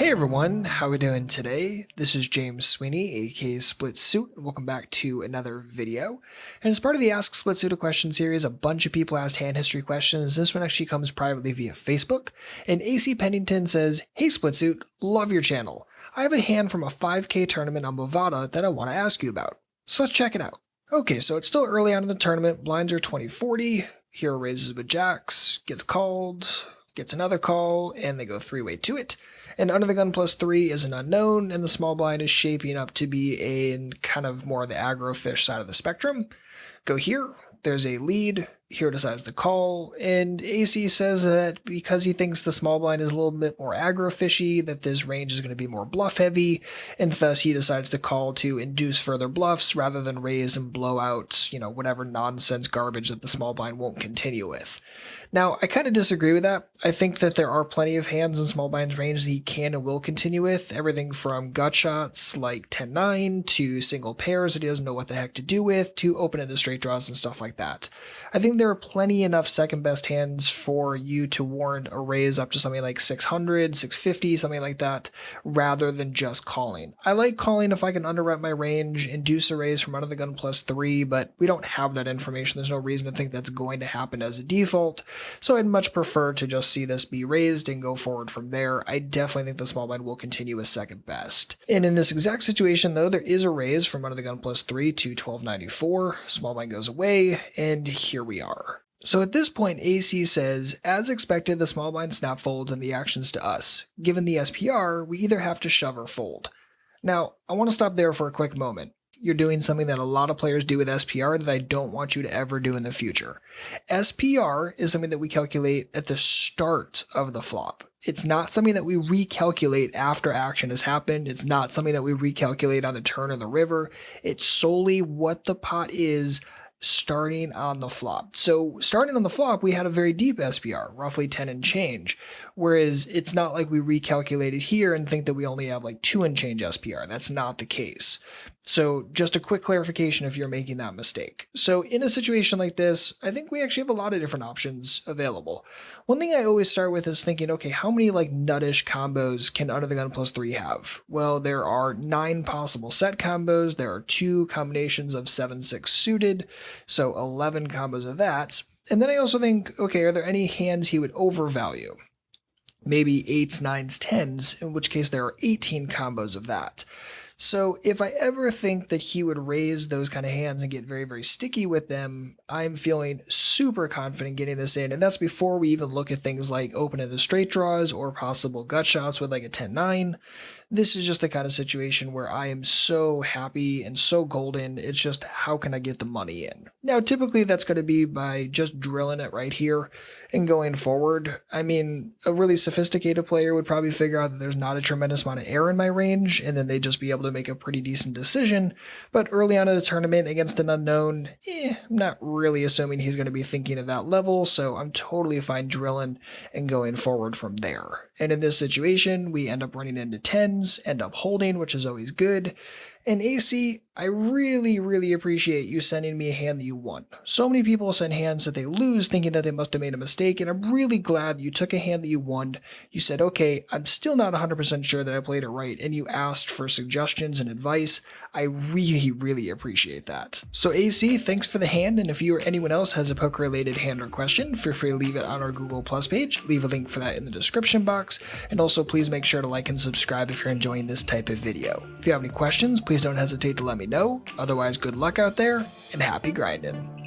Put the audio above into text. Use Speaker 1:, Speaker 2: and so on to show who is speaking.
Speaker 1: Hey everyone, how we doing today? This is James Sweeney, aka SplitSuit. Welcome back to another video. And as part of the Ask SplitSuit a Question series, a bunch of people asked hand history questions. This one actually comes privately via Facebook. And AC Pennington says, "Hey SplitSuit, love your channel. I have a hand from a 5K tournament on Bovada that I want to ask you about. So let's check it out." Okay, so it's still early on in the tournament. Blinds are 20-40. Hero raises with jacks, gets called, gets another call, and they go three-way to it. And under the gun +3 is an unknown, and the small blind is shaping up to be in kind of more of the aggro fish side of the spectrum. Go here, there's a lead, hero decides to call, and AC says that because he thinks the small blind is a little bit more aggro fishy, that this range is going to be more bluff heavy, and thus he decides to call to induce further bluffs rather than raise and blow out, whatever nonsense garbage that the small blind won't continue with. Now, I kind of disagree with that. I think that there are plenty of hands in small blind's range that he can and will continue with. Everything from gut shots like 10-9 to single pairs that he doesn't know what the heck to do with to open-ended straight draws and stuff like that. I think there are plenty enough second best hands for you to warrant a raise up to something like 600, 650, something like that, rather than just calling. I like calling if I can underwrite my range, induce a raise from under the gun +3, but we don't have that information. There's no reason to think that's going to happen as a default. So I'd much prefer to just see this be raised and go forward from there. I definitely think the small blind will continue as second best. And in this exact situation though, there is a raise from under the gun +3 to 1294. Small blind goes away, and here we are. So at this point, AC says, as expected, the small blind snap folds and the actions to us. Given the SPR, we either have to shove or fold. Now, I want to stop there for a quick moment. You're doing something that a lot of players do with SPR that I don't want you to ever do in the future. SPR is something that we calculate at the start of the flop. It's not something that we recalculate after action has happened. It's not something that we recalculate on the turn or the river. It's solely what the pot is starting on the flop. So starting on the flop, we had a very deep SPR, roughly 10 and change, whereas it's not like we recalculated here and think that we only have like 2 and change SPR. That's not the case. So just a quick clarification if you're making that mistake. So in a situation like this, I think we actually have a lot of different options available. One thing I always start with is thinking, okay, how many like nuttish combos can under the gun +3 have? Well, there are 9 possible set combos. There are 2 combinations of 7-6 suited, so 11 combos of that. And then I also think, okay, are there any hands he would overvalue? Maybe 8s, 9s, 10s, in which case there are 18 combos of that. So if I ever think that he would raise those kind of hands and get very, very sticky with them, I'm feeling super confident getting this in. And that's before we even look at things like open-ended straight draws or possible gut shots with like a 10-9. This is just the kind of situation where I am so happy and so golden. It's just, how can I get the money in? Now, typically that's going to be by just drilling it right here and going forward. I mean, a really sophisticated player would probably figure out that there's not a tremendous amount of error in my range, and then they'd just be able to make a pretty decent decision. But early on in the tournament against an unknown, I'm not really assuming he's going to be thinking at that level, so I'm totally fine drilling and going forward from there. And in this situation, we end up running into 10s, end up holding, which is always good. And AC, I really, really appreciate you sending me a hand that you won. So many people send hands that they lose thinking that they must have made a mistake, and I'm really glad you took a hand that you won. You said, okay, I'm still not 100% sure that I played it right, and you asked for suggestions and advice. I really, really appreciate that. So AC, thanks for the hand, and if you or anyone else has a poker-related hand or question, feel free to leave it on our Google Plus page. Leave a link for that in the description box, and also please make sure to like and subscribe if you're enjoying this type of video. If you have any questions, please don't hesitate to let me know. Otherwise, good luck out there, and happy grinding.